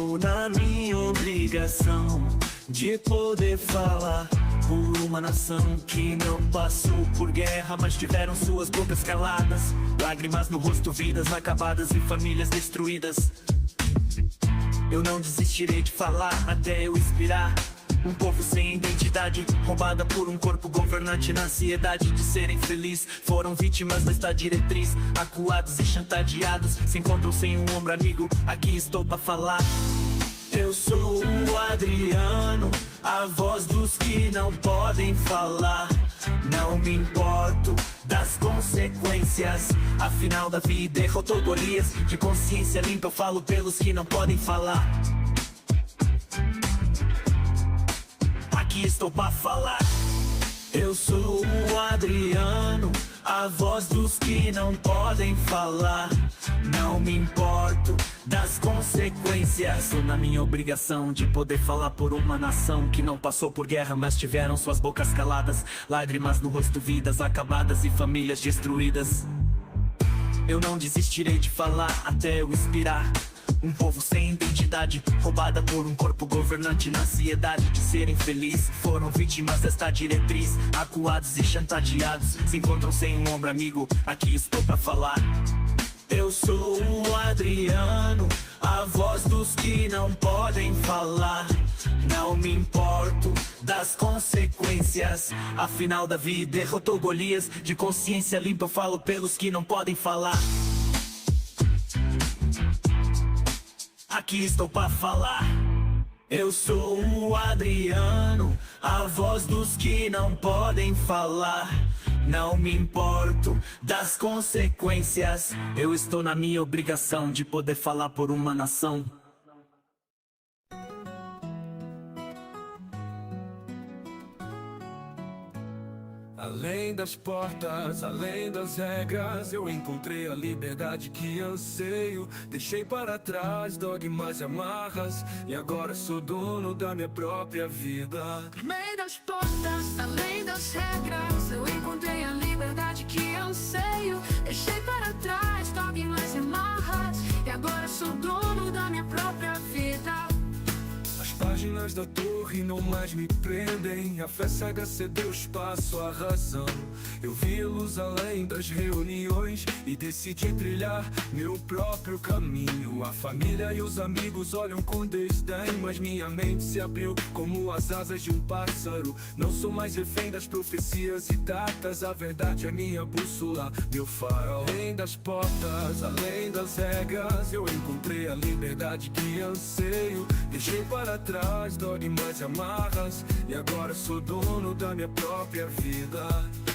estou na minha obrigação de poder falar por uma nação que não passou por guerra, mas tiveram suas bocas caladas, lágrimas no rosto, vidas acabadas e famílias destruídas. Eu não desistirei de falar até eu expirar. Um povo sem identidade, roubada por um corpo governante na ansiedade de serem felizes. Foram vítimas desta diretriz, acuados e chantageados, se encontram sem um ombro amigo. Aqui estou pra falar. Eu sou o Adriano, a voz dos que não podem falar. Não me importo das consequências, afinal da vida derrotou Golias. De consciência limpa eu falo pelos que não podem falar. Aqui estou pra falar. Eu sou o Adriano, a voz dos que não podem falar. Não me importo das consequências, estou na minha obrigação de poder falar por uma nação que não passou por guerra, mas tiveram suas bocas caladas, lágrimas no rosto, vidas acabadas e famílias destruídas. Eu não desistirei de falar até eu expirar. Um povo sem identidade, roubada por um corpo governante na ansiedade de serem felizes. Foram vítimas desta diretriz, acuados e chantageados, se encontram sem um ombro amigo. Aqui estou pra falar. Eu sou o Adriano, a voz dos que não podem falar. Não me importo das consequências, afinal da vida derrotou Golias. De consciência limpa eu falo pelos que não podem falar. Aqui estou pra falar. Eu sou o Adriano, a voz dos que não podem falar. Não me importo das consequências, eu estou na minha obrigação de poder falar por uma nação. Além das portas, além das regras, eu encontrei a liberdade que anseio. Deixei para trás dogmas e amarras, e agora sou dono da minha própria vida. Além das portas, além das regras, eu encontrei a liberdade que anseio. Deixei para trás dogmas e amarras, e agora sou dono da minha própria vida. As páginas da torre não mais me prendem, a fé cega cedeu espaço à razão. Eu vi luz além das reuniões e decidi trilhar meu próprio caminho. A família e os amigos olham com desdém, mas minha mente se abriu como as asas de um pássaro. Não sou mais refém das profecias e datas, a verdade é minha bússola, meu farol. Além das portas, além das regras, eu encontrei a liberdade que anseio. Deixei para trás dogmas e amarras, e agora sou dono da minha própria vida.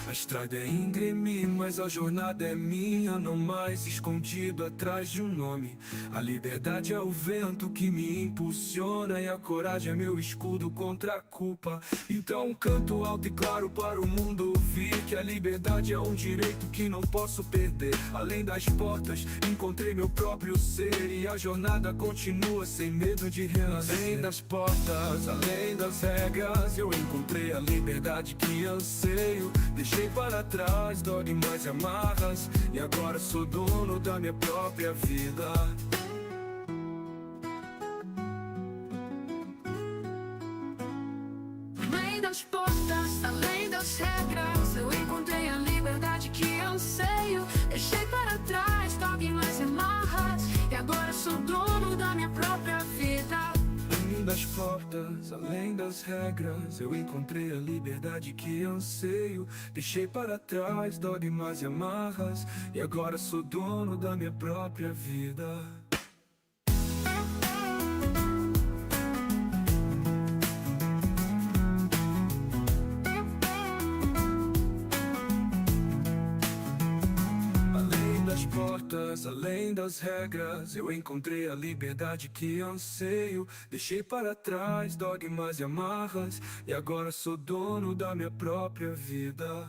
A estrada é íngreme, mas a jornada é minha, não mais escondido atrás de um nome. A liberdade é o vento que me impulsiona, e a coragem é meu escudo contra a culpa. Então canto alto e claro para o mundo ouvir que a liberdade é um direito que não posso perder. Além das portas, encontrei meu próprio ser, e a jornada continua sem medo de renascer. Além das portas, além das regras, eu encontrei a liberdade que anseio. Deixei para trás dogmas e amarras, e agora sou dono da minha própria vida. Além das portas, além das regras, eu encontrei a liberdade que anseio. Deixei para trás dogmas e amarras, e agora sou dono da minha própria vida. Além das portas, além das regras, eu encontrei a liberdade que anseio. Deixei para trás dogmas e amarras, e agora sou dono da minha própria vida. Além das regras, eu encontrei a liberdade que anseio. Deixei para trás dogmas e amarras, e agora sou dono da minha própria vida.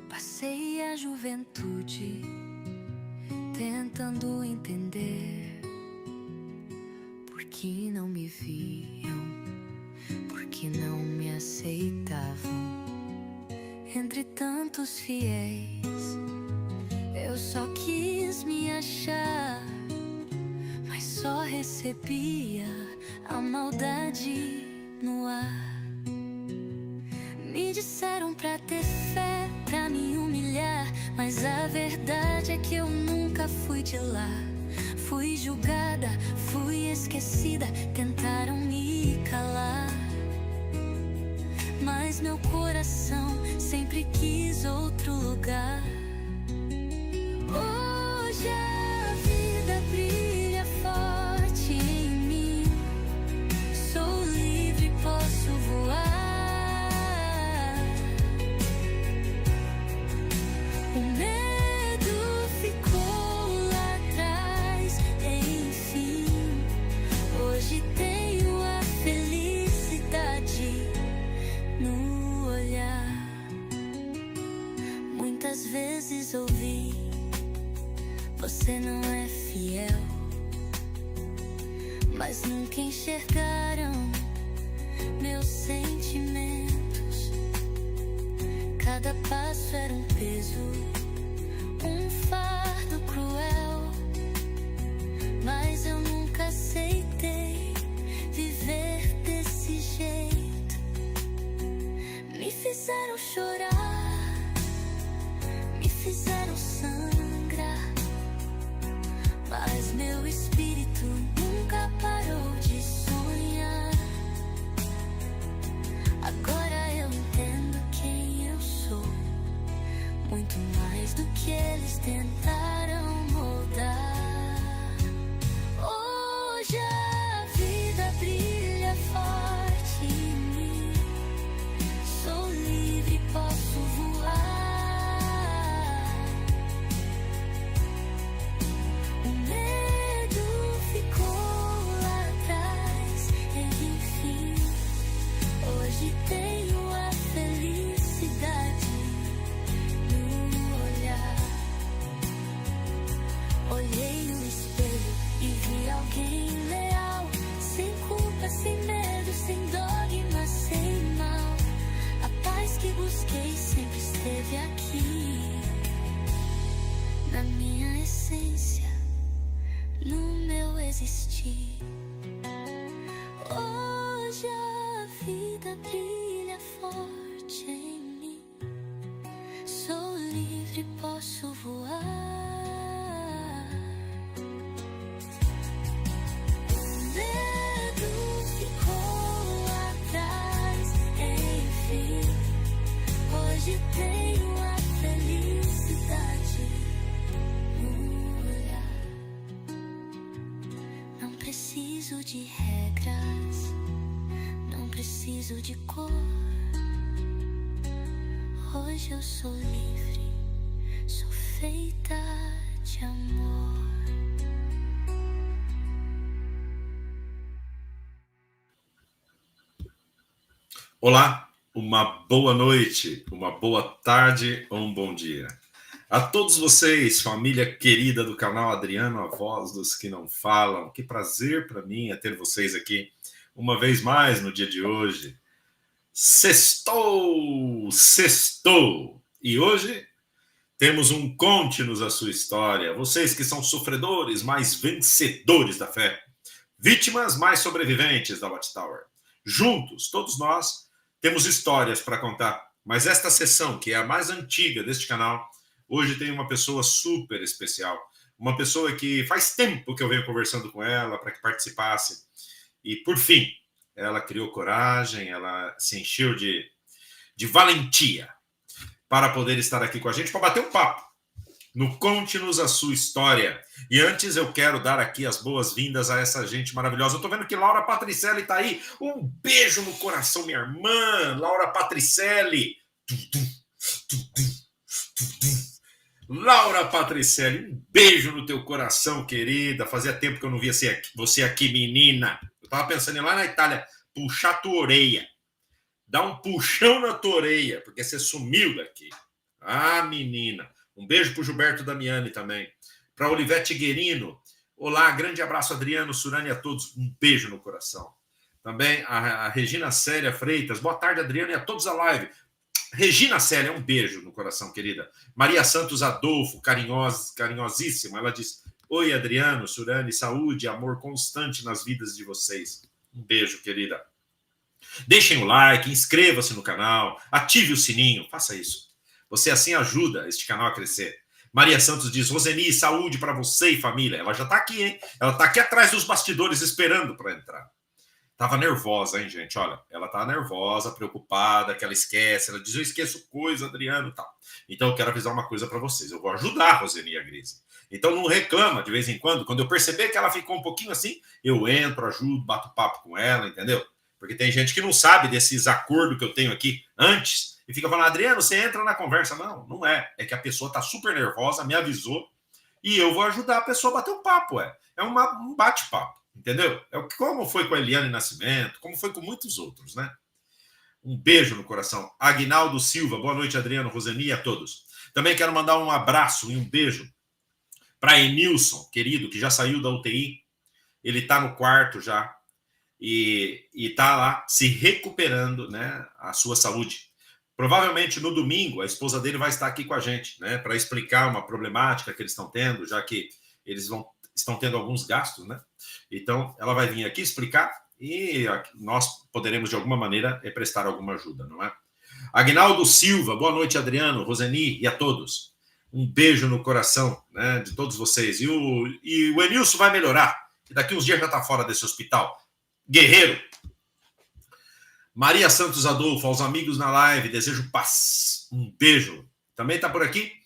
Passei a juventude tentando entender por que não me viam, que não me aceitavam. entre tantos fiéis. Eu só quis me achar, mas só recebia a maldade no ar. Me disseram pra ter fé, pra me humilhar, mas a verdade é que eu nunca fui de lá. Fui julgada, fui esquecida, tentaram me calar, mas meu coração sempre quis outro lugar. Hoje a vida brilha forte em mim. Sou livre, posso voar. O medo ficou lá atrás, enfim. Hoje tenho a felicidade no olhar. Muitas vezes ouvi: você não é fiel, mas nunca enxergaram meus sentimentos. Cada passo era um peso, um fardo cruel, mas eu nunca aceitei viver desse jeito. Me fizeram chorar, me fizeram sangrar, mas meu espírito nunca parou de sonhar. Agora eu entendo quem eu sou, muito mais do que eles tentaram moldar. Hoje a vida brilha forte em mim. Sou livre, posso voar. O medo ficou lá atrás, enfim. Hoje tenho a felicidade no olhar. Olhei no espelho e vi alguém leal, sem culpa, sem medo, sem dogma, sem mal. A paz que busquei sempre esteve aqui, na minha essência, no meu existir. Hoje a vida brilha forte em mim. Sou livre, posso voar. O medo ficou lá atrás, enfim. Hoje tenho a felicidade no olhar. Não preciso de regras, não preciso de cor. Hoje eu sou livre, sou feita de amor. Olá, uma boa noite, uma boa tarde ou um bom dia. A todos vocês, família querida do canal Adriano, a voz dos que não falam. Que prazer para mim é ter vocês aqui uma vez mais no dia de hoje. Sextou! Sextou! E hoje temos um Conte-nos a sua história. Vocês que são sofredores, mais vencedores da fé. Vítimas, mais sobreviventes da Watchtower. Juntos, todos nós, temos histórias para contar. Mas esta sessão, que é a mais antiga deste canal, hoje tem uma pessoa super especial. Uma pessoa que faz tempo que eu venho conversando com ela para que participasse. E, por fim, ela criou coragem, ela se encheu de valentia para poder estar aqui com a gente, para bater um papo no Conte-nos a sua história. E antes eu quero dar aqui as boas-vindas a essa gente maravilhosa. Eu estou vendo que Laura Patricelli está aí. Um beijo no coração, minha irmã, Laura Patricelli. Laura Patricelli, um beijo no teu coração, querida. Fazia tempo que eu não via você aqui, menina. Eu estava pensando em ir lá na Itália, puxar tua orelha. Dar um puxão na tua orelha, porque você sumiu daqui. Ah, menina. Um beijo para o Gilberto Damiani também. Para Olivete Guerino. Olá, grande abraço, Adriano, Surani, a todos. Um beijo no coração. Também a Regina Célia Freitas. Boa tarde, Adriano, e a todos a live. Regina Célia, um beijo no coração, querida. Maria Santos Adolfo, carinhosíssima, ela diz: oi, Adriano, Surani, saúde, amor constante nas vidas de vocês. Um beijo, querida. Deixem o like, inscreva-se no canal, ative o sininho, faça isso. Você assim ajuda este canal a crescer. Maria Santos diz: Roseni, saúde para você e família. Ela já está aqui, hein? Ela está aqui atrás dos bastidores esperando para entrar. Tava nervosa, hein, gente? Olha, ela tá nervosa, preocupada, que ela esquece. Ela diz: eu esqueço coisa, Adriano, e tal. Então eu quero avisar uma coisa para vocês. Eu vou ajudar a Roseni e a Grise. Então não reclama de vez em quando. Quando eu perceber que ela ficou um pouquinho assim, eu entro, ajudo, bato papo com ela, entendeu? Porque tem gente que não sabe desses acordos que eu tenho aqui antes e fica falando: Adriano, você entra na conversa. Não, não é. É que a pessoa tá super nervosa, me avisou e eu vou ajudar a pessoa a bater um papo, É um bate-papo. Entendeu? Como foi com a Eliane Nascimento, como foi com muitos outros, né? Um beijo no coração. Aguinaldo Silva, boa noite, Adriano, Roseni e a todos. Também quero mandar um abraço e um beijo para Emilson, querido, que já saiu da UTI. Ele está no quarto já e está lá se recuperando, né, a sua saúde. Provavelmente no domingo a esposa dele vai estar aqui com a gente, né, para explicar uma problemática que eles estão tendo, já que eles estão tendo alguns gastos, né? Então, ela vai vir aqui explicar e nós poderemos, de alguma maneira, prestar alguma ajuda, não é? Aguinaldo Silva, boa noite, Adriano, Roseni e a todos. Um beijo no coração, né, de todos vocês. E o Enilson vai melhorar, que daqui uns dias já está fora desse hospital. Guerreiro. Maria Santos Adolfo, aos amigos na live, desejo paz. Um beijo. Também está por aqui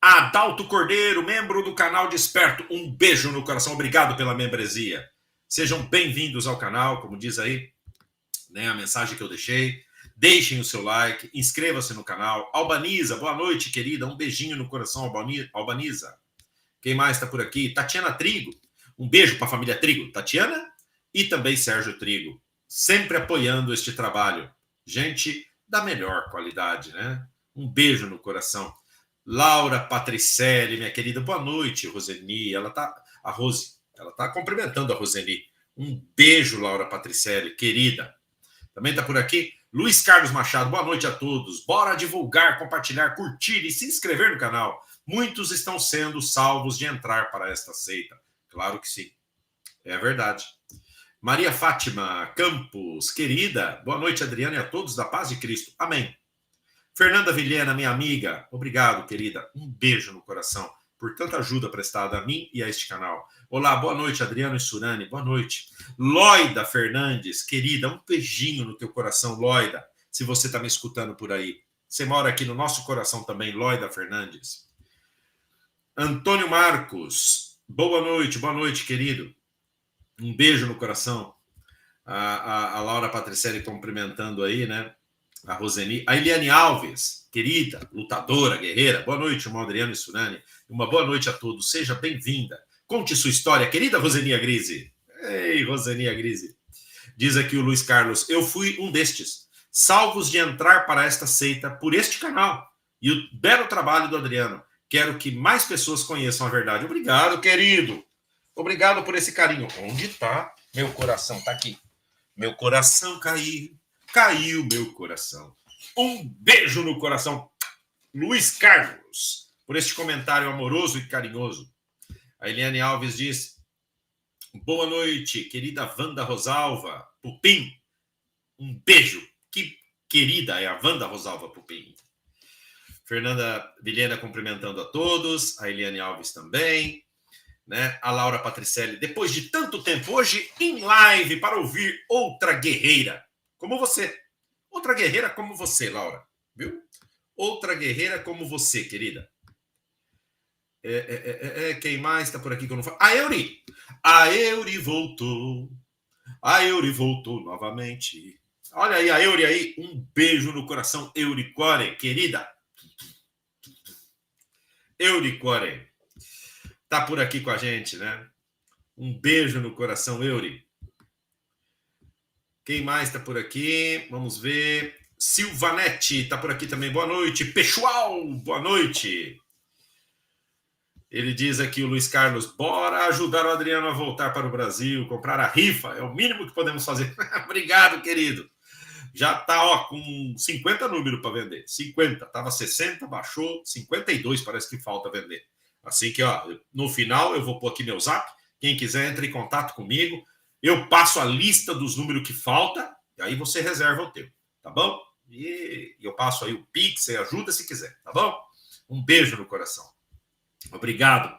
Adalto Cordeiro, membro do canal Desperto. Um beijo no coração, obrigado pela membresia. Sejam bem-vindos ao canal, como diz aí, né, a mensagem que eu deixei. Deixem o seu like, inscreva-se no canal. Albaniza, boa noite, querida. Um beijinho no coração, Albaniza. Quem mais está por aqui? Tatiana Trigo. Um beijo para a família Trigo. Tatiana e também Sérgio Trigo. Sempre apoiando este trabalho. Gente da melhor qualidade, né? Um beijo no coração. Laura Patricelli, minha querida, boa noite, Roseni. A Rose, ela tá cumprimentando a Roseni. Um beijo, Laura Patricelli, querida. Também está por aqui Luiz Carlos Machado, boa noite a todos. Bora divulgar, compartilhar, curtir e se inscrever no canal. Muitos estão sendo salvos de entrar para esta seita. Claro que sim, é verdade. Maria Fátima Campos, querida, boa noite, Adriano, e a todos da paz de Cristo. Amém. Fernanda Vilhena, minha amiga, obrigado, querida. Um beijo no coração por tanta ajuda prestada a mim e a este canal. Olá, boa noite, Adriano e Surani, boa noite. Loida Fernandes, querida, um beijinho no teu coração, Loida, se você está me escutando por aí. Você mora aqui no nosso coração também, Loida Fernandes. Antônio Marcos, boa noite, querido. Um beijo no coração. A Laura Patricelli cumprimentando aí, né? A Roseni, a Eliane Alves, querida, lutadora, guerreira. Boa noite, irmão Adriano e Surani. Uma boa noite a todos. Seja bem-vinda. Conte sua história, querida Rosenia Grise. Ei, Rosenia Grise. Diz aqui o Luiz Carlos: eu fui um destes, salvos de entrar para esta seita por este canal e o belo trabalho do Adriano. Quero que mais pessoas conheçam a verdade. Obrigado, querido. Obrigado por esse carinho. Onde está? Meu coração está aqui. Meu coração caiu. Caiu meu coração. Um beijo no coração, Luiz Carlos, por este comentário amoroso e carinhoso. A Eliane Alves diz: boa noite, querida Wanda Rosalva Pupim. Um beijo. Que querida é a Wanda Rosalva Pupim. Fernanda Vilhena cumprimentando a todos. A Eliane Alves também. Né? A Laura Patricelli, depois de tanto tempo, hoje em live para ouvir outra guerreira. Como você. Outra guerreira como você, Laura. Viu? Outra guerreira como você, querida. Quem mais está por aqui que eu não falo? A Euri. A Euri voltou. A Euri voltou novamente. Olha aí a Euri aí. Um beijo no coração, Euricore, querida. Euricore. Tá por aqui com a gente, né? Um beijo no coração, Euri. Quem mais está por aqui? Vamos ver. Silvanete está por aqui também. Boa noite. Pessoal, boa noite. Ele diz aqui, o Luiz Carlos: bora ajudar o Adriano a voltar para o Brasil, comprar a rifa. É o mínimo que podemos fazer. Obrigado, querido. já tá, ó, com 50 números para vender. 50, tava 60, baixou 52, parece que falta vender. Assim que, ó, no final eu vou pôr aqui meu zap. Quem quiser, entre em contato comigo. Eu passo a lista dos números que falta, e aí você reserva o teu, tá bom? E eu passo aí o Pix, você ajuda se quiser, tá bom? Um beijo no coração. Obrigado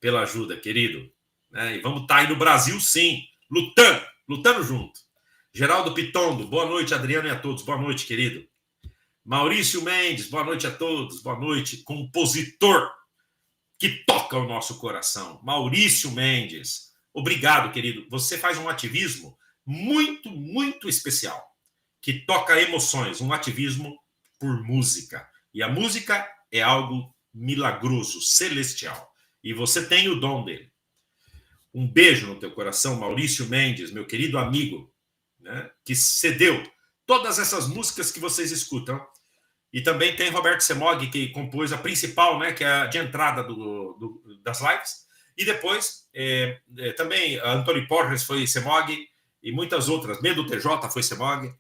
pela ajuda, querido. E vamos estar aí no Brasil, sim, lutando junto. Geraldo Pitondo, boa noite, Adriano, e a todos. Boa noite, querido. Maurício Mendes, boa noite a todos. Boa noite, compositor que toca o nosso coração. Maurício Mendes, obrigado, querido. Você faz um ativismo muito, muito especial, que toca emoções, um ativismo por música. E a música é algo milagroso, celestial. E você tem o dom dele. Um beijo no teu coração, Maurício Mendes, meu querido amigo, né, que cedeu todas essas músicas que vocês escutam. E também tem Roberto Semog, que compôs a principal, né, que é a de entrada das lives. E depois, também a Antônio Porres foi Semog, e muitas outras. Medo TJ foi Semog.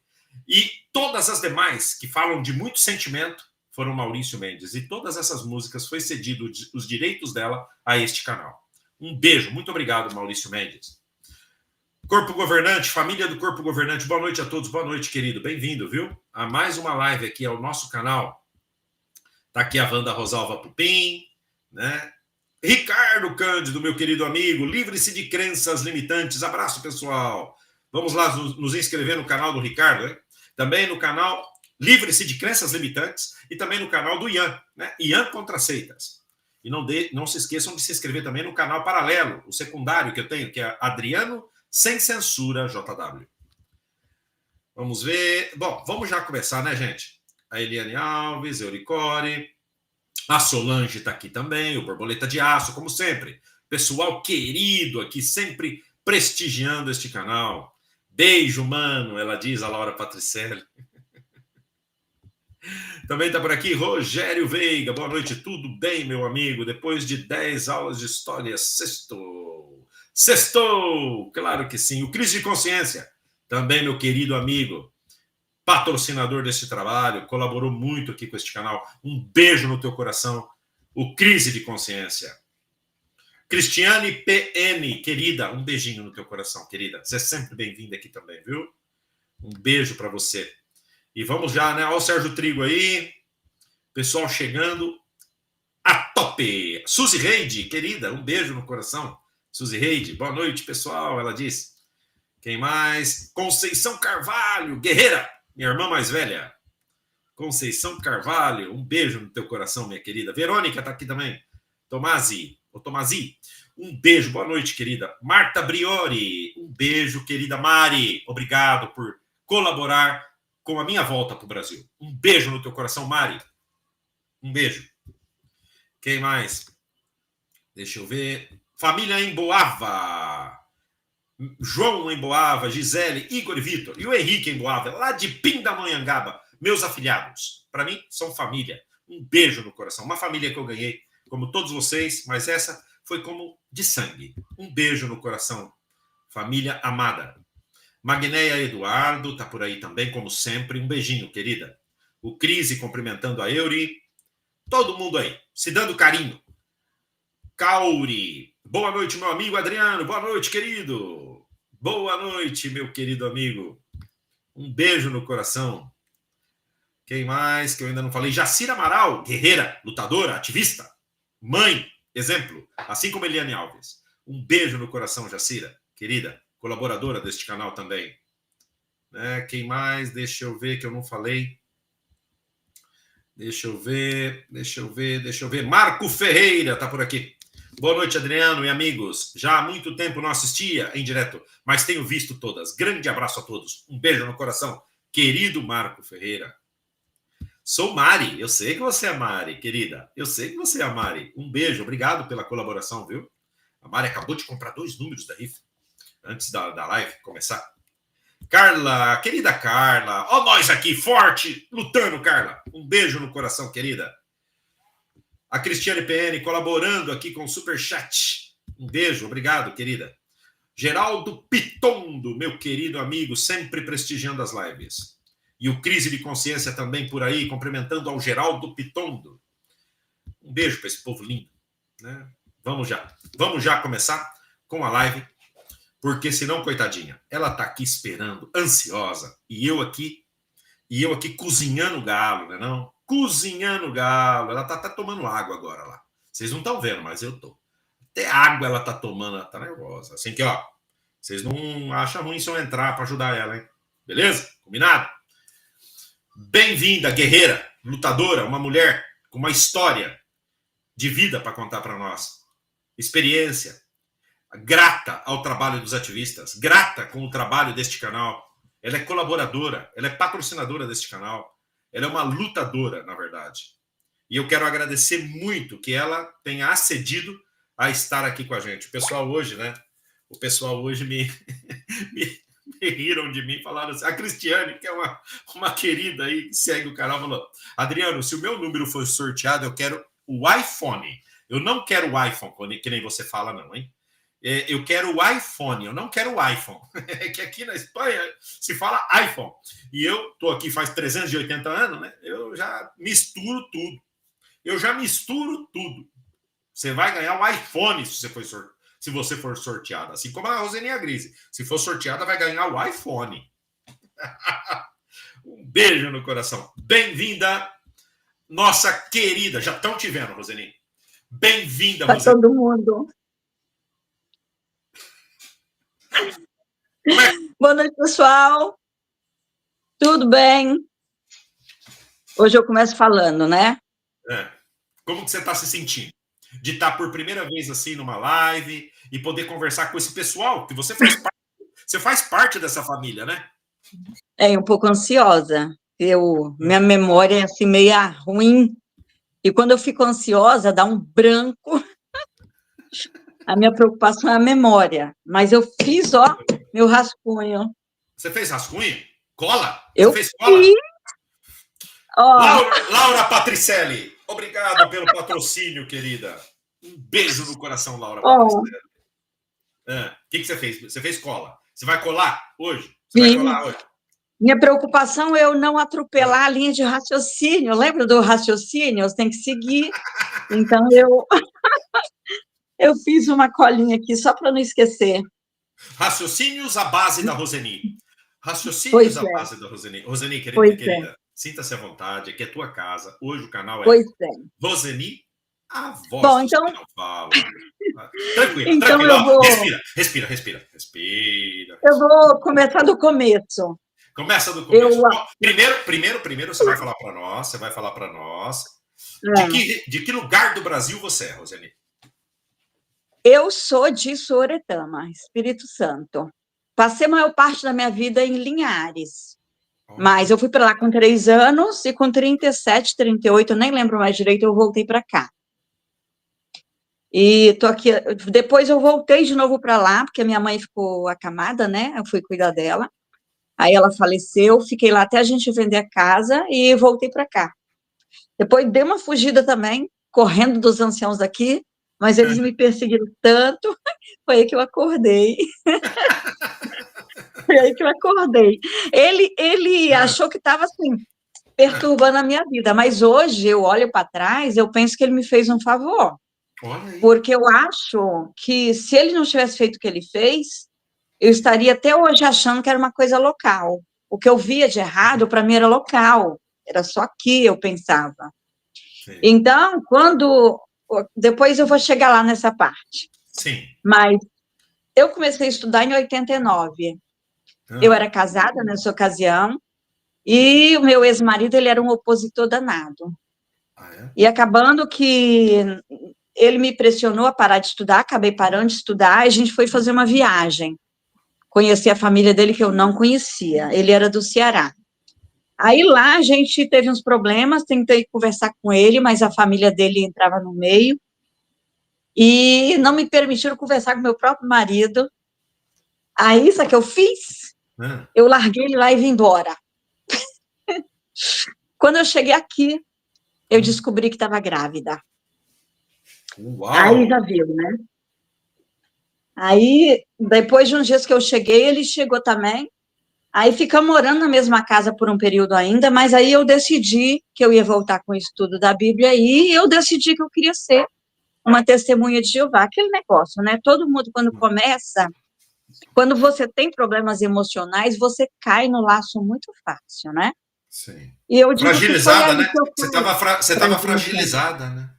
E todas as demais, que falam de muito sentimento, foram Maurício Mendes. E todas essas músicas foi cedido os direitos dela a este canal. Um beijo, muito obrigado, Maurício Mendes. Corpo Governante, família do Corpo Governante, boa noite a todos, boa noite, querido, bem-vindo, viu? A mais uma live aqui ao nosso canal. Tá aqui a Wanda Rosalva Pupim, né? Ricardo Cândido, meu querido amigo, livre-se de crenças limitantes, abraço, pessoal. Vamos lá nos inscrever no canal do Ricardo, né? Também no canal Livre-se de Crenças Limitantes e também no canal do Ian, né? Ian Contra Seitas. E não se esqueçam de se inscrever também no canal paralelo, o secundário que eu tenho, que é Adriano Sem Censura JW. Vamos ver. Bom, vamos já começar, né, gente? A Eliane Alves, Euricore, a Solange está aqui também, o Borboleta de Aço, como sempre. Pessoal querido aqui, sempre prestigiando este canal. Beijo, mano, ela diz, a Laura Patricelli. Também está por aqui Rogério Veiga. Boa noite, tudo bem, meu amigo? Depois de 10 aulas de história, sextou. Sextou! Claro que sim. O Crise de Consciência, também meu querido amigo, patrocinador desse trabalho, colaborou muito aqui com este canal. Um beijo no teu coração. O Crise de Consciência. Cristiane PN, querida, um beijinho no teu coração, querida. Você é sempre bem-vinda aqui também, viu? Um beijo para você. E vamos já, né? Olha o Sérgio Trigo aí. Pessoal chegando. A top! Suzy Reide, querida, um beijo no coração. Suzy Reide, boa noite, pessoal. Ela diz. Quem mais? Conceição Carvalho, guerreira, minha irmã mais velha. Conceição Carvalho, um beijo no teu coração, minha querida. Verônica tá aqui também. Tomasi, um beijo, boa noite, querida. Marta Briori, um beijo, querida Mari. Obrigado por colaborar com a minha volta para o Brasil. Um beijo no teu coração, Mari. Um beijo. Quem mais? Deixa eu ver. Família Emboava. João Emboava, Gisele, Igor e Vitor. E o Henrique Emboava, lá de Pindamonhangaba. Meus afilhados. Para mim, são família. Um beijo no coração. Uma família que eu ganhei, como todos vocês, mas essa foi como de sangue. Um beijo no coração. Família amada. Magnéia Eduardo está por aí também, como sempre. Um beijinho, querida. O Crise cumprimentando a Euri. Todo mundo aí, se dando carinho. Cauri. Boa noite, meu amigo Adriano. Boa noite, querido. Boa noite, meu querido amigo. Um beijo no coração. Quem mais que eu ainda não falei? Jacira Amaral, guerreira, lutadora, ativista. Mãe, exemplo. Assim como Eliane Alves. Um beijo no coração, Jacira, querida. Colaboradora deste canal também. Quem mais? Deixa eu ver que eu não falei. Deixa eu ver. Marco Ferreira tá por aqui. Boa noite, Adriano e amigos. Já há muito tempo não assistia em direto, mas tenho visto todas. Grande abraço a todos. Um beijo no coração. Querido Marco Ferreira. Sou Mari. Eu sei que você é Mari, querida. Eu sei que você é a Mari. Um beijo. Obrigado pela colaboração, viu? A Mari acabou de comprar 2 números da rifa. Antes da live começar. Carla, querida Carla. Ó nós aqui, forte, lutando, Carla. Um beijo no coração, querida. A Cristiane PN colaborando aqui com o Superchat. Um beijo, obrigado, querida. Geraldo Pitondo, meu querido amigo, sempre prestigiando as lives. E o Crise de Consciência também por aí, cumprimentando ao Geraldo Pitondo. Um beijo para esse povo lindo, né? Vamos já começar com a live, porque senão, coitadinha, ela tá aqui esperando, ansiosa, e eu aqui cozinhando galo, né não? Cozinhando galo. Ela tá até tomando água agora lá. Vocês não estão vendo, mas eu tô. Até água ela tá tomando, ela tá nervosa. Assim que, ó, vocês não acham ruim se eu entrar para ajudar ela, hein? Beleza? Combinado? Bem-vinda, guerreira, lutadora, uma mulher com uma história de vida para contar para nós. Experiência. Grata ao trabalho dos ativistas, grata com o trabalho deste canal. Ela é colaboradora, ela é patrocinadora deste canal. Ela é uma lutadora, na verdade. E eu quero agradecer muito que ela tenha acedido a estar aqui com a gente. O pessoal hoje, né? O pessoal hoje me riram de mim, falaram assim. A Cristiane, que é uma querida aí, que segue o canal, falou: Adriano, se o meu número for sorteado, eu quero o iPhone. Eu não quero o iPhone, que nem você fala, não, hein? Eu quero o iPhone, eu não quero o iPhone. É que aqui na Espanha se fala iPhone. E eu tô aqui faz 380 anos, né? Eu já misturo tudo. Você vai ganhar o iPhone se você for sorteada. Assim como a Roseninha Grise. Se for sorteada, vai ganhar o iPhone. Um beijo no coração. Bem-vinda, nossa querida. Já estão te vendo, Roseninha. Bem-vinda, Roseninha. Para todo mundo. Boa noite, pessoal. Tudo bem? Hoje eu começo falando, né? Como que você está se sentindo? De estar por primeira vez assim numa live e poder conversar com esse pessoal, que você faz parte dessa família, né? Um pouco ansiosa. Minha memória é assim meia ruim. E quando eu fico ansiosa, dá um branco. A minha preocupação é a memória. Mas eu fiz, ó, meu rascunho. Você fez rascunho? Cola? Eu Você fez cola? Fiz. Ó. Laura Patricelli, obrigado pelo patrocínio, querida. Um beijo no coração, Laura Patricelli. O que você fez? Você fez cola. Você vai colar hoje? Vai colar hoje? Minha preocupação é eu não atropelar a linha de raciocínio. Lembra do raciocínio? Você tem que seguir. Então, eu fiz uma colinha aqui só para não esquecer. Raciocínios à base da Roseni. Raciocínios à base da Roseni. Roseni, querida, sinta-se à vontade, aqui é tua casa. Hoje o canal é Roseni, a voz Bom, que então... não fala. Tranquila, então tranquila. Eu vou... Respira. Eu vou começar do começo. Começa do começo. Primeiro você vai falar para nós. De que lugar do Brasil você é, Roseni? Eu sou de Sooretama, Espírito Santo. Passei a maior parte da minha vida em Linhares. Mas eu fui para lá com 3 anos e com 37, 38, eu nem lembro mais direito, eu voltei para cá. E tô aqui. Depois eu voltei de novo para lá, porque a minha mãe ficou acamada, né? Eu fui cuidar dela. Aí ela faleceu, fiquei lá até a gente vender a casa e voltei para cá. Depois dei uma fugida também, correndo dos anciãos daqui, mas eles me perseguiram tanto, foi aí que eu acordei. Ele achou que estava assim, perturbando a minha vida, mas hoje eu olho para trás, eu penso que ele me fez um favor. Porque eu acho que se ele não tivesse feito o que ele fez, eu estaria até hoje achando que era uma coisa local. O que eu via de errado, para mim, era local. Era só aqui, eu pensava. Sim. Então, depois eu vou chegar lá nessa parte. Sim. Mas eu comecei a estudar em 89. Eu era casada nessa ocasião, e o meu ex-marido, ele era um opositor danado. E acabando que ele me pressionou a parar de estudar, acabei parando de estudar, e a gente foi fazer uma viagem. Conheci a família dele que eu não conhecia, ele era do Ceará. Aí lá a gente teve uns problemas, tentei conversar com ele, mas a família dele entrava no meio, e não me permitiram conversar com meu próprio marido. Aí, sabe o que eu fiz? Eu larguei ele lá e vim embora. Quando eu cheguei aqui, eu descobri que estava grávida. Uau. Aí já viu, né? Aí, depois de uns dias que eu cheguei, ele chegou também. Aí ficamos morando na mesma casa por um período ainda, mas aí eu decidi que eu ia voltar com o estudo da Bíblia e eu decidi que eu queria ser uma testemunha de Jeová. Aquele negócio, né? Todo mundo, quando começa, quando você tem problemas emocionais, você cai no laço muito fácil, né? Sim. E eu digo que foi Fragilizada, aí né? que eu Você estava fragilizada, né?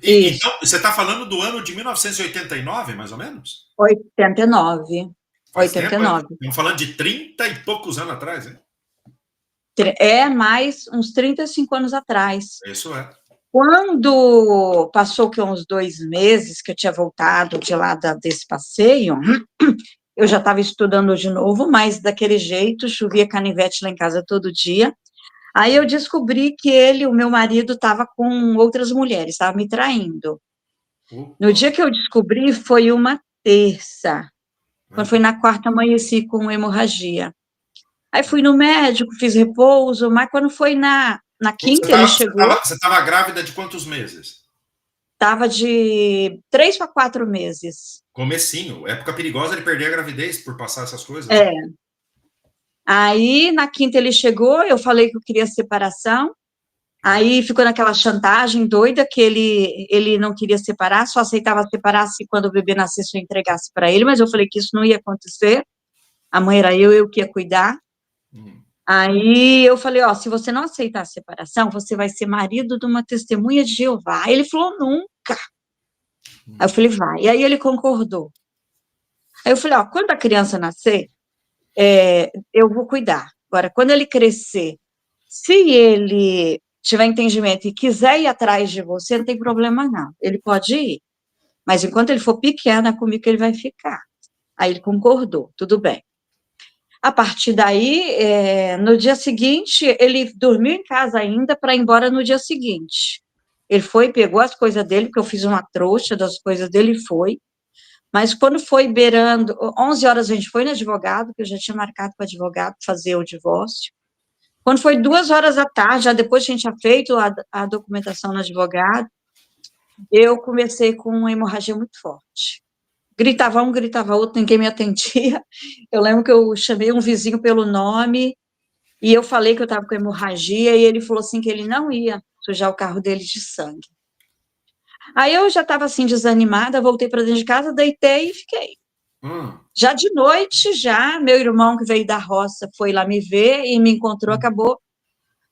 Isso. Então, você está falando do ano de 1989, mais ou menos? 89. Faz tempo, hein? 89. Estamos falando de 30 e poucos anos atrás, hein? É mais uns 35 anos atrás. Isso é. Quando passou que uns 2 meses que eu tinha voltado de lá desse passeio, eu já estava estudando de novo, mas daquele jeito, chovia canivete lá em casa todo dia. Aí eu descobri que ele, o meu marido, estava com outras mulheres, estava me traindo. No dia que eu descobri, foi uma terça. Quando foi na quarta, amanheci com hemorragia. Aí fui no médico, fiz repouso, mas quando foi na quinta, ele chegou. Você estava grávida de quantos meses? Estava de 3 para 4 meses. Comecinho, época perigosa de perder a gravidez por passar essas coisas. É. Aí, na quinta, ele chegou, eu falei que eu queria separação, aí ficou naquela chantagem doida que ele não queria separar, só aceitava separar se quando o bebê nascesse eu entregasse para ele, mas eu falei que isso não ia acontecer, a mãe era eu que ia cuidar. Aí eu falei, ó, se você não aceitar a separação, você vai ser marido de uma testemunha de Jeová. Aí ele falou, nunca. Aí eu falei, vai. E aí ele concordou. Aí eu falei, ó, quando a criança nascer, eu vou cuidar. Agora, quando ele crescer, se ele tiver entendimento e quiser ir atrás de você, não tem problema não. Ele pode ir. Mas enquanto ele for pequeno, é comigo que ele vai ficar. Aí ele concordou, tudo bem. A partir daí, no dia seguinte, ele dormiu em casa ainda para ir embora no dia seguinte. Ele foi, pegou as coisas dele, porque eu fiz uma trouxa das coisas dele e foi. Mas quando foi beirando, 11 horas a gente foi no advogado, que eu já tinha marcado com o advogado fazer o divórcio. Quando foi 2 horas da tarde, já depois que a gente tinha feito a documentação no advogado, eu comecei com uma hemorragia muito forte. Gritava um, gritava outro, ninguém me atendia. Eu lembro que eu chamei um vizinho pelo nome e eu falei que eu estava com hemorragia e ele falou assim que ele não ia sujar o carro dele de sangue. Aí eu já estava assim desanimada, voltei para dentro de casa, deitei e fiquei. Já de noite, meu irmão que veio da roça foi lá me ver e me encontrou, acabou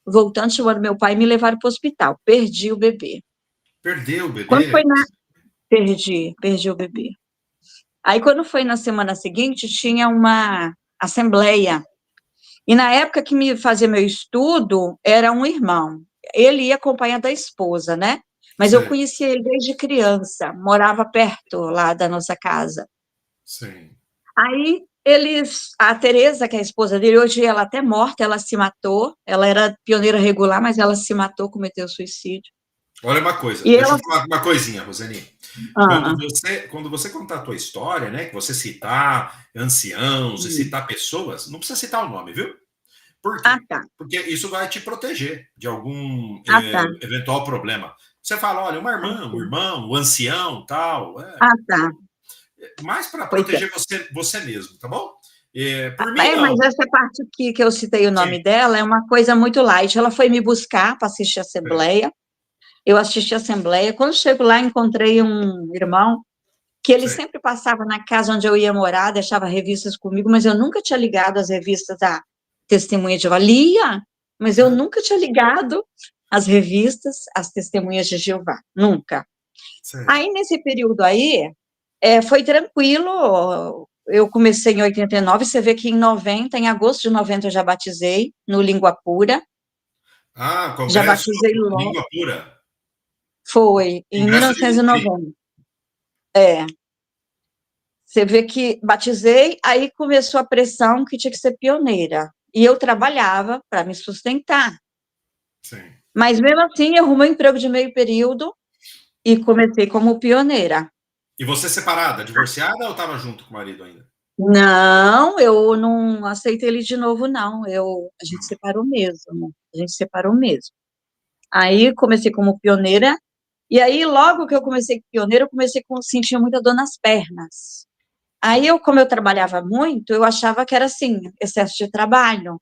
voltando, chamando meu pai e me levaram para o hospital. Perdi o bebê. Perdeu o bebê? Quando foi perdi o bebê. Aí, quando foi na semana seguinte, tinha uma assembleia. E na época que me fazia meu estudo, era um irmão. Ele ia acompanhar da esposa, né? Mas eu conhecia ele desde criança, morava perto lá da nossa casa. Sim. Aí, a Tereza, que é a esposa dele, hoje ela até morta, ela se matou, ela era pioneira regular, mas ela se matou, cometeu suicídio. Olha uma coisa, deixa eu falar uma coisinha, Roseni. Quando você contar a tua história, né, que você citar anciãos e citar pessoas, não precisa citar o nome, viu? Por quê? Tá. Porque isso vai te proteger de algum eventual problema. Você fala, olha, uma irmã, um irmão, um ancião, tal. Tá. Mais para proteger você mesmo, tá bom? Por mim, não. Mas essa parte aqui que eu citei o nome dela é uma coisa muito light. Ela foi me buscar para assistir a assembleia. Eu assisti a assembleia. Quando chego lá, encontrei um irmão que ele sempre passava na casa onde eu ia morar, deixava revistas comigo, mas eu nunca tinha ligado as revistas da Testemunha de Jeová. Lia, mas eu nunca tinha ligado as revistas, as Testemunhas de Jeová. Nunca. Aí, nesse período aí, foi tranquilo. Eu comecei em 89, você vê que em agosto de 90 eu já batizei no Língua Pura. Congresso já batizei logo. Língua Pura. Foi, em 1990. Você vê que batizei, aí começou a pressão que tinha que ser pioneira. E eu trabalhava para me sustentar. Sim. Mas, mesmo assim, eu arrumei um emprego de meio período e comecei como pioneira. E você separada, divorciada ou estava junto com o marido ainda? Não, eu não aceitei ele de novo, não. A gente separou mesmo. Aí, comecei como pioneira. E aí, logo que eu comecei pioneira, eu comecei a sentir muita dor nas pernas. Aí, como eu trabalhava muito, eu achava que era, assim, excesso de trabalho.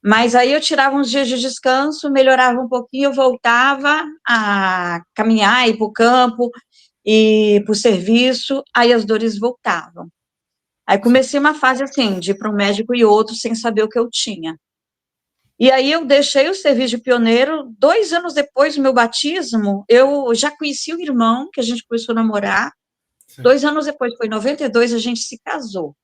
Mas aí eu tirava uns dias de descanso, melhorava um pouquinho, eu voltava a caminhar, ir para o campo, ir para o serviço, aí as dores voltavam. Aí comecei uma fase, assim, de ir para um médico e outro, sem saber o que eu tinha. E aí eu deixei o serviço de pioneiro, 2 anos depois do meu batismo, eu já conheci o irmão, que a gente começou a namorar. Sim. 2 anos depois, foi em 92, a gente se casou.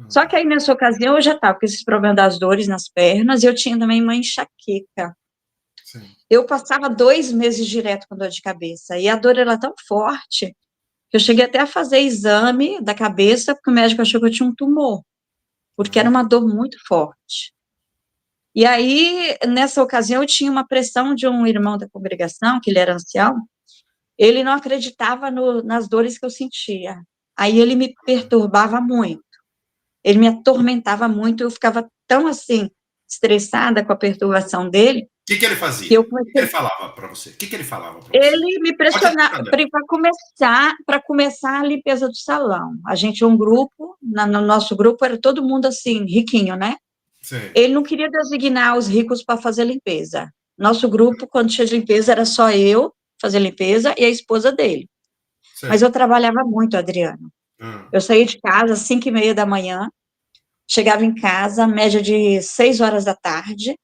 Só que aí, nessa ocasião, eu já estava com esses problemas das dores nas pernas, e eu tinha também uma enxaqueca. Sim. Eu passava 2 meses direto com dor de cabeça, e a dor era tão forte, que eu cheguei até a fazer exame da cabeça, porque o médico achou que eu tinha um tumor, porque era uma dor muito forte. E aí, nessa ocasião, eu tinha uma pressão de um irmão da congregação, que ele era ancião, ele não acreditava nas dores que eu sentia. Aí ele me perturbava muito, ele me atormentava muito, eu ficava tão, assim, estressada com a perturbação dele. O que ele fazia? Que eu O que ele falava para você? O que ele falava para você? Ele me pressionava, para começar a limpeza do salão. A gente tinha um grupo, no nosso grupo era todo mundo, assim, riquinho, né? Sim. Ele não queria designar os ricos para fazer limpeza. Nosso grupo, quando tinha limpeza, era só eu fazer limpeza e a esposa dele. Sim. Mas eu trabalhava muito, Adriano. Eu saía de casa às 5h30 da manhã, chegava em casa, média de 6 horas da tarde.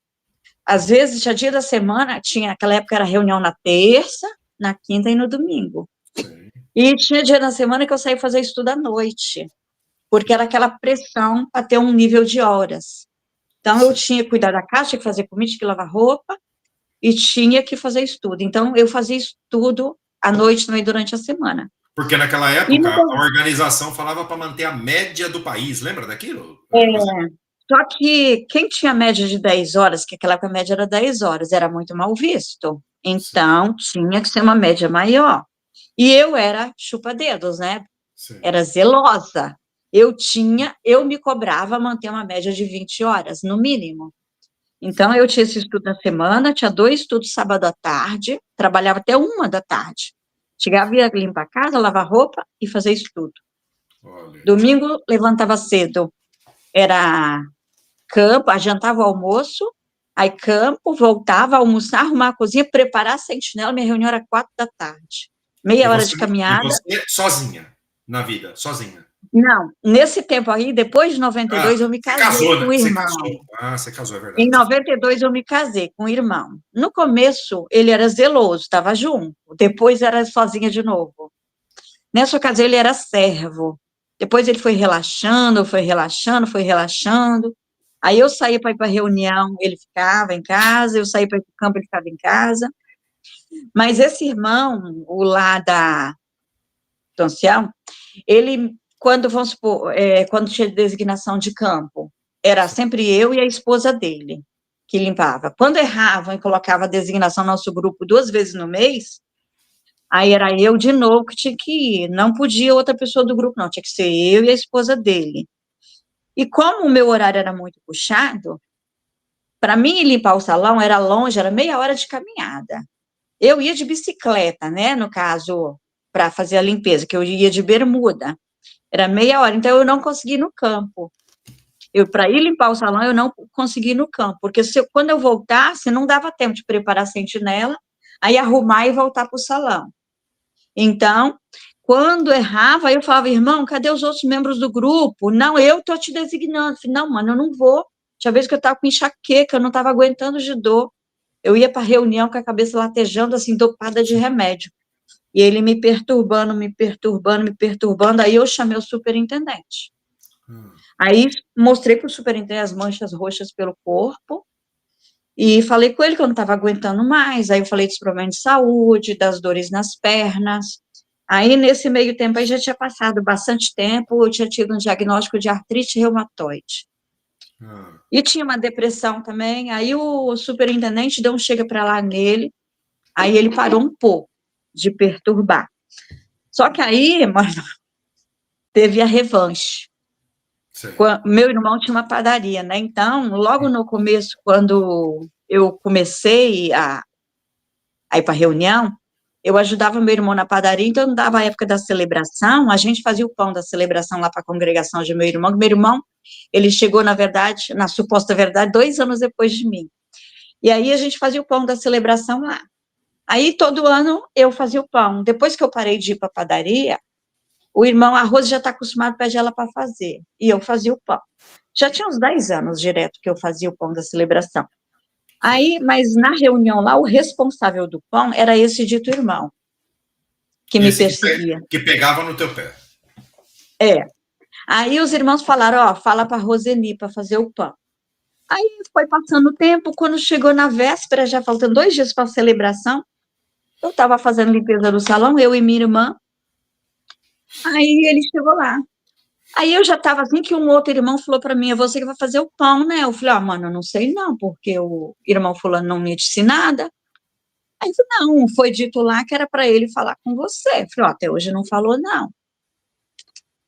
Às vezes, tinha dia da semana, naquela época era reunião na terça, na quinta e no domingo. Sim. E tinha dia da semana que eu saía fazer estudo à noite, porque era aquela pressão para ter um nível de horas. Então, eu tinha que cuidar da casa, tinha que fazer comida, tinha que lavar roupa, e tinha que fazer estudo. Então, eu fazia estudo à noite também durante a semana. Porque naquela época, a organização falava para manter a média do país, lembra daquilo? Só que quem tinha média de 10 horas, que aquela época a média era 10 horas, era muito mal visto. Então, tinha que ser uma média maior. E eu era chupa-dedos, né? Sim. Era zelosa. Eu me cobrava manter uma média de 20 horas, no mínimo. Então, eu tinha esse estudo na semana, tinha 2 estudos sábado à tarde, trabalhava até 1 da tarde. Chegava, ia limpar a casa, lavar roupa e fazer estudo. Olha. Domingo, levantava cedo. Era campo, adiantava o almoço, aí campo, voltava a almoçar, arrumar a cozinha, preparar a sentinela, minha reunião era 4 da tarde. Meia hora de caminhada. E você sozinha, na vida, sozinha? Não, nesse tempo aí, depois de 92, eu me casei casou, com o irmão. Você casou, é verdade. Em 92, eu me casei com o irmão. No começo, ele era zeloso, estava junto. Depois, era sozinha de novo. Nessa ocasião, ele era servo. Depois, ele foi relaxando, foi relaxando, foi relaxando. Aí, eu saía para ir para reunião, ele ficava em casa. Eu saía para ir para o campo, ele ficava em casa. Mas esse irmão, o lá do ancião, ele, quando, vamos supor, quando tinha designação de campo, era sempre eu e a esposa dele que limpava. Quando erravam e colocava a designação no nosso grupo 2 vezes no mês, aí era eu de novo que tinha que ir. Não podia outra pessoa do grupo, não. Tinha que ser eu e a esposa dele. E como o meu horário era muito puxado, para mim limpar o salão era longe, era meia hora de caminhada. Eu ia de bicicleta, né, no caso, para fazer a limpeza, que eu ia de bermuda. Era meia hora, então eu não consegui ir no campo. Para ir limpar o salão, eu não consegui ir no campo, porque quando eu voltasse, não dava tempo de preparar a sentinela, aí arrumar e voltar para o salão. Então, quando errava, eu falava, irmão, cadê os outros membros do grupo? Não, eu estou te designando. Eu falei, não, mano, eu não vou. Tinha vez que eu estava com enxaqueca, eu não estava aguentando de dor. Eu ia para a reunião com a cabeça latejando, assim, dopada de remédio. E ele me perturbando, aí eu chamei o superintendente. Aí mostrei para o superintendente as manchas roxas pelo corpo, e falei com ele que eu não estava aguentando mais. Aí eu falei dos problemas de saúde, das dores nas pernas. Aí, nesse meio tempo, aí já tinha passado bastante tempo, eu tinha tido um diagnóstico de artrite reumatoide. E tinha uma depressão também. Aí o superintendente deu um chega para lá nele, aí ele parou um pouco de perturbar. Só que aí, mano, teve a revanche. Meu irmão tinha uma padaria, né? Então, logo no começo, quando eu comecei a ir para a reunião, eu ajudava meu irmão na padaria, então dava a época da celebração, a gente fazia o pão da celebração lá para a congregação de meu irmão, ele chegou, na verdade, na suposta verdade, 2 anos depois de mim. E aí a gente fazia o pão da celebração lá. Aí todo ano eu fazia o pão. Depois que eu parei de ir para a padaria, o irmão, a Rose já está acostumado, pede ela para fazer. E eu fazia o pão. Já tinha uns 10 anos direto que eu fazia o pão da celebração. Aí, mas na reunião lá, o responsável do pão era esse dito irmão, que me perseguia. Que pegava no teu pé. É. Aí os irmãos falaram, ó, fala para a Roseni para fazer o pão. Aí foi passando o tempo, quando chegou na véspera, já faltando 2 dias para a celebração, eu estava fazendo limpeza do salão, eu e minha irmã. Aí ele chegou lá. Aí eu já estava assim, que um outro irmão falou para mim, é você que vai fazer o pão, né? Eu falei, mano, eu não sei não, porque o irmão fulano não me disse nada. Aí ele falou, não, foi dito lá que era para ele falar com você. Eu falei, até hoje não falou, não.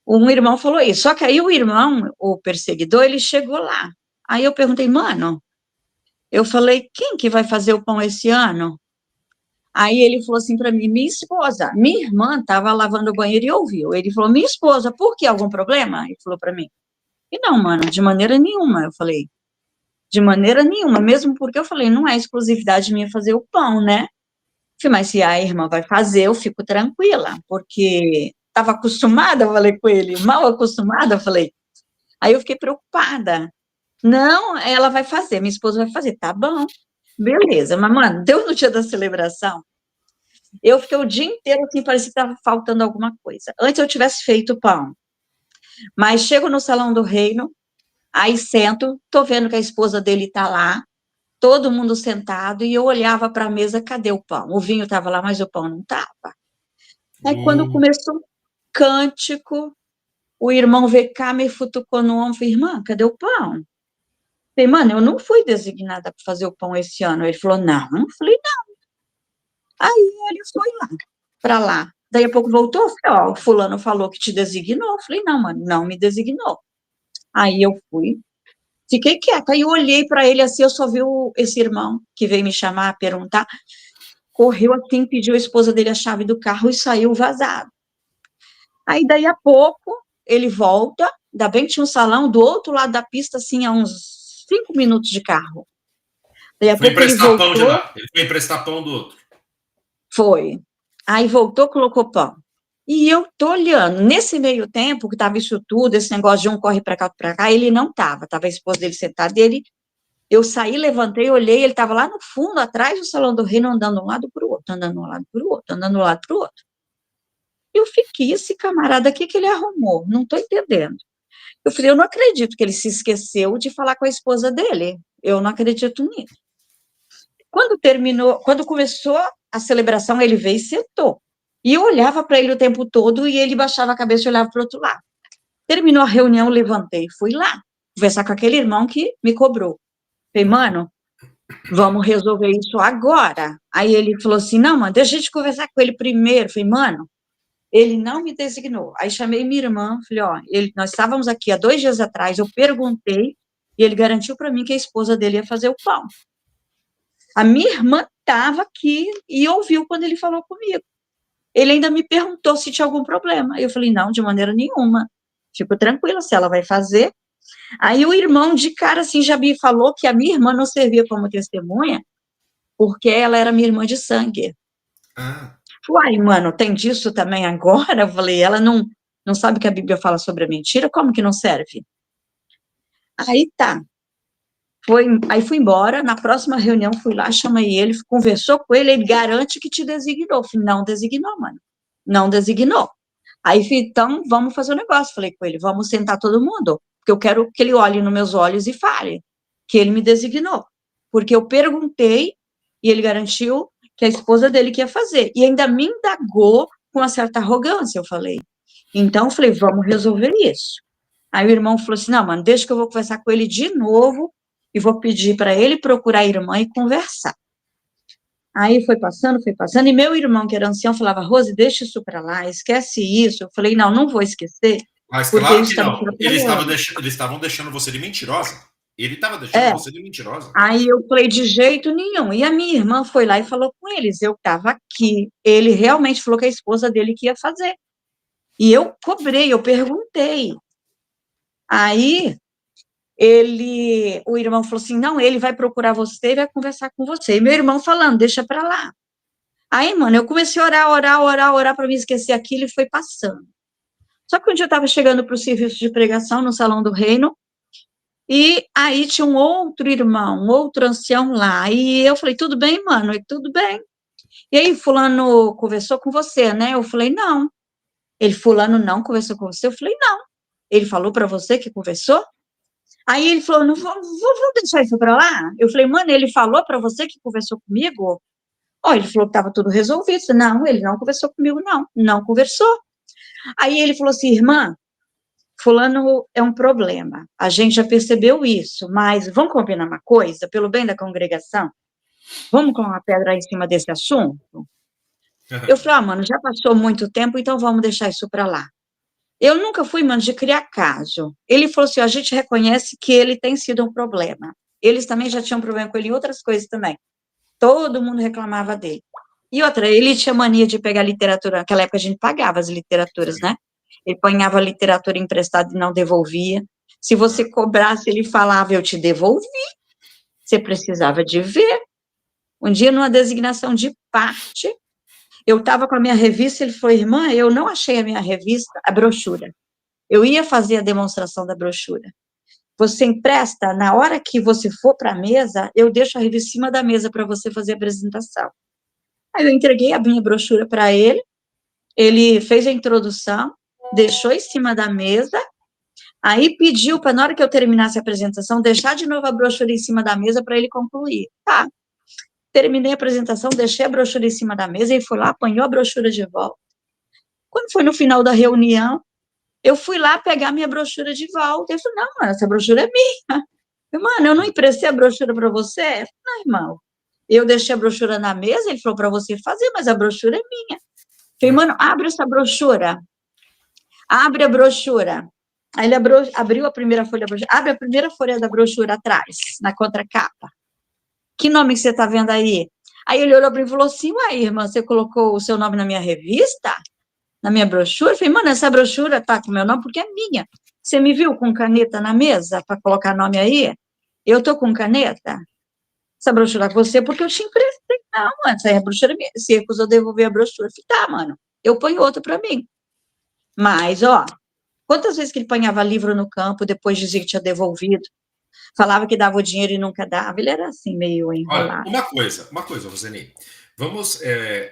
Um irmão falou isso, só que aí o irmão, o perseguidor, ele chegou lá. Aí eu perguntei, mano, eu falei, quem que vai fazer o pão esse ano? Aí ele falou assim para mim, minha esposa, minha irmã estava lavando o banheiro e ouviu. Ele falou, minha esposa, por que? Algum problema? Ele falou para mim. E não, mano, de maneira nenhuma. Eu falei, de maneira nenhuma, mesmo porque eu falei, não é exclusividade minha fazer o pão, né? Eu falei, mas se a irmã vai fazer, eu fico tranquila, porque estava acostumada, eu falei com ele, mal acostumada, eu falei. Aí eu fiquei preocupada. Não, ela vai fazer, minha esposa vai fazer, tá bom. Beleza, mas, mano, deu no dia da celebração, eu fiquei o dia inteiro assim, parecia que estava faltando alguma coisa. Antes eu tivesse feito o pão, mas chego no Salão do Reino, aí sento, tô vendo que a esposa dele tá lá, todo mundo sentado, e eu olhava para a mesa, cadê o pão? O vinho estava lá, mas o pão não estava. Aí quando começou o cântico, o irmão veio cá, me futucou no ombro, falei, irmã, cadê o pão? Falei, mano, eu não fui designada para fazer o pão esse ano. Ele falou, não. Eu falei, não. Aí ele foi lá, para lá. Daí a pouco voltou, falei, ó, o fulano falou que te designou. Eu falei, não, mano, não me designou. Aí eu fui, fiquei quieta. Aí eu olhei para ele assim, eu só vi esse irmão que veio me chamar, perguntar. Correu assim, pediu a esposa dele a chave do carro e saiu vazado. Aí daí a pouco ele volta, ainda bem que tinha um salão do outro lado da pista, assim, a uns 5 minutos de carro. Daí a foi pouco ele emprestar voltou, pão de lá. Ele foi emprestar pão do outro. Foi. Aí voltou, colocou pão. E eu tô olhando. Nesse meio tempo, que tava isso tudo, esse negócio de um corre para cá, outro para cá, ele não tava. Tava a esposa dele sentada dele. Eu saí, levantei, olhei, ele tava lá no fundo, atrás do Salão do Reino, andando de um lado para o outro, andando de um lado para o outro, andando de um lado para o outro. Eu fiquei, esse camarada aqui que ele arrumou, não tô entendendo. Eu falei, eu não acredito que ele se esqueceu de falar com a esposa dele. Eu não acredito nisso. Quando começou a celebração, ele veio e sentou. E eu olhava para ele o tempo todo e ele baixava a cabeça e olhava para o outro lado. Terminou a reunião, levantei, fui lá conversar com aquele irmão que me cobrou. Falei, mano, vamos resolver isso agora. Aí ele falou assim, não, mano, deixa a gente conversar com ele primeiro. Falei, mano, ele não me designou. Aí chamei minha irmã, falei, ó, nós estávamos aqui há 2 dias atrás, eu perguntei, e ele garantiu para mim que a esposa dele ia fazer o pão. A minha irmã estava aqui e ouviu quando ele falou comigo. Ele ainda me perguntou se tinha algum problema. Eu falei, não, de maneira nenhuma. Fico tranquila, se ela vai fazer. Aí o irmão, de cara, assim, já me falou que a minha irmã não servia como testemunha, porque ela era minha irmã de sangue. Uai, mano, tem disso também agora? Eu falei, ela não sabe que a Bíblia fala sobre a mentira? Como que não serve? Aí tá. Aí fui embora, na próxima reunião fui lá, chamei ele, conversou com ele garante que te designou. Eu falei, não designou, mano, não designou. Aí, então, vamos fazer um negócio, falei com ele, vamos sentar todo mundo, porque eu quero que ele olhe nos meus olhos e fale que ele me designou, porque eu perguntei e ele garantiu que a esposa dele que ia fazer, e ainda me indagou com uma certa arrogância, eu falei. Então, eu falei, vamos resolver isso. Aí o irmão falou assim, não, mano, deixa que eu vou conversar com ele de novo, e vou pedir para ele procurar a irmã e conversar. Aí foi passando, e meu irmão, que era ancião, falava, Rose, deixa isso para lá, esquece isso. Eu falei, não vou esquecer. Mas claro que não, eles estavam deixando você de mentirosa. Ele estava deixando você de mentirosa. Aí eu falei, de jeito nenhum. E a minha irmã foi lá e falou com eles, eu estava aqui. Ele realmente falou que a esposa dele que ia fazer. E eu cobrei, eu perguntei. Aí, o irmão falou assim, não, ele vai procurar você e vai conversar com você. E meu irmão falando, deixa pra lá. Aí, mano, eu comecei a orar para me esquecer aquilo e foi passando. Só que um dia eu estava chegando para o serviço de pregação no Salão do Reino, e aí tinha um outro irmão, um outro ancião lá, e eu falei, tudo bem, mano? E tudo bem. E aí, fulano conversou com você, né? Eu falei, não. Ele, fulano não conversou com você? Eu falei, não. Ele falou para você que conversou? Aí ele falou, não, vamos deixar isso para lá? Eu falei, mano, ele falou para você que conversou comigo? Ó, ele falou que estava tudo resolvido. Não, ele não conversou comigo, não conversou. Aí ele falou assim, irmã, fulano é um problema, a gente já percebeu isso, mas vamos combinar uma coisa, pelo bem da congregação? Vamos colocar uma pedra em cima desse assunto? Eu falei, mano, já passou muito tempo, então vamos deixar isso para lá. Eu nunca fui, mano, de criar caso. Ele falou assim, a gente reconhece que ele tem sido um problema. Eles também já tinham problema com ele em outras coisas também. Todo mundo reclamava dele. E outra, ele tinha mania de pegar literatura, naquela época a gente pagava as literaturas, né? Ele apanhava literatura emprestada e não devolvia. Se você cobrasse, ele falava, eu te devolvi. Você precisava de ver. Um dia, numa designação de parte, eu estava com a minha revista, ele falou, irmã, eu não achei a minha revista, a brochura. Eu ia fazer a demonstração da brochura. Você empresta, na hora que você for para a mesa, eu deixo a revista em cima da mesa para você fazer a apresentação. Aí eu entreguei a minha brochura para ele fez a introdução, deixou em cima da mesa, aí pediu para, na hora que eu terminasse a apresentação, deixar de novo a brochura em cima da mesa para ele concluir. Tá. Terminei a apresentação, deixei a brochura em cima da mesa, ele foi lá, apanhou a brochura de volta. Quando foi no final da reunião, eu fui lá pegar minha brochura de volta. Ele falou, não, mano, essa brochura é minha. Eu, mano, eu não emprestei a brochura para você? Eu falei, não, irmão. Eu deixei a brochura na mesa, ele falou para você fazer, mas a brochura é minha. Eu falei, mano, abre essa brochura. Abre a brochura. Aí ele abriu a primeira folha da brochura. Abre a primeira folha da brochura atrás, na contracapa. Que nome que você está vendo aí? Aí ele olhou para mim e falou assim, ué, irmã, você colocou o seu nome na minha revista? Na minha brochura? Eu falei, mano, essa brochura tá com o meu nome porque é minha. Você me viu com caneta na mesa para colocar nome aí? Eu tô com caneta? Essa brochura com você porque eu te emprestei. Não, mano, essa é a brochura minha. Se recusou devolver a brochura, eu falei, tá, mano, eu ponho outra para mim. Mas, ó, quantas vezes que ele apanhava livro no campo, depois dizia que tinha devolvido, falava que dava o dinheiro e nunca dava, ele era assim, meio enrolado. Olha, uma coisa, Roseni, vamos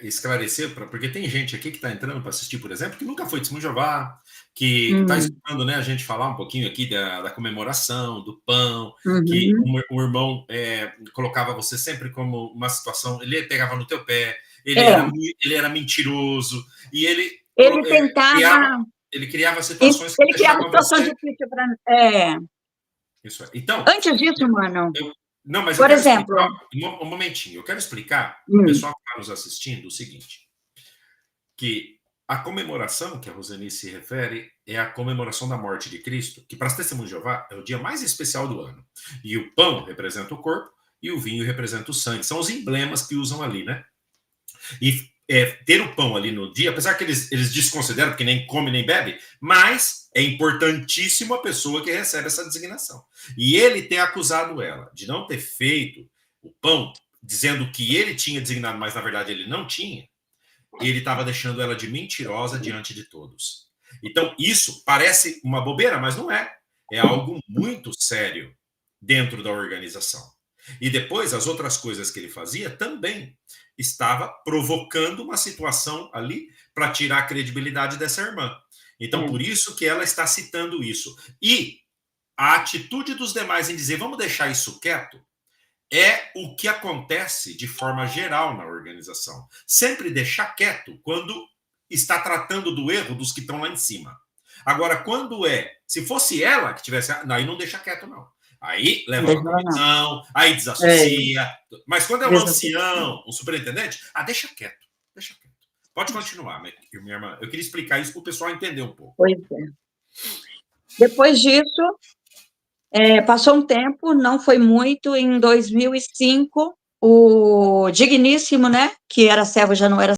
esclarecer, porque tem gente aqui que está entrando para assistir, por exemplo, que nunca foi testemunho de Jeová, que está escutando, né, a gente falar um pouquinho aqui da comemoração, do pão, que o irmão colocava você sempre como uma situação, ele pegava no teu pé, ele era mentiroso, e ele tentava... Ele criava situações que ele criava situações difíceis para... Isso é. Então, antes disso, mano... Não, mas por exemplo... um momentinho, eu quero explicar para o pessoal que está nos assistindo o seguinte, que a comemoração que a Roseni se refere é a comemoração da morte de Cristo, que para as testemunhas de Jeová é o dia mais especial do ano. E o pão representa o corpo e o vinho representa o sangue. São os emblemas que usam ali, né? E ter o pão ali no dia, apesar que eles desconsideram, porque nem come nem bebe, mas é importantíssimo a pessoa que recebe essa designação. E ele tem acusado ela de não ter feito o pão, dizendo que ele tinha designado, mas na verdade ele não tinha. Ele estava deixando ela de mentirosa diante de todos. Então, isso parece uma bobeira, mas não é. É algo muito sério dentro da organização. E depois, as outras coisas que ele fazia também estava provocando uma situação ali para tirar a credibilidade dessa irmã. Então, por isso que ela está citando isso. E a atitude dos demais em dizer, vamos deixar isso quieto, é o que acontece de forma geral na organização. Sempre deixar quieto quando está tratando do erro dos que estão lá em cima. Agora, quando se fosse ela que tivesse, aí não deixa quieto, não. Aí leva uma comissão, aí desassocia. Mas quando é um ancião, um superintendente, deixa quieto, deixa quieto. Pode continuar, minha irmã. Eu queria explicar isso para o pessoal entender um pouco. Pois é. Depois disso, Passou um tempo, não foi muito, em 2005, o Digníssimo, né, que era servo, já não era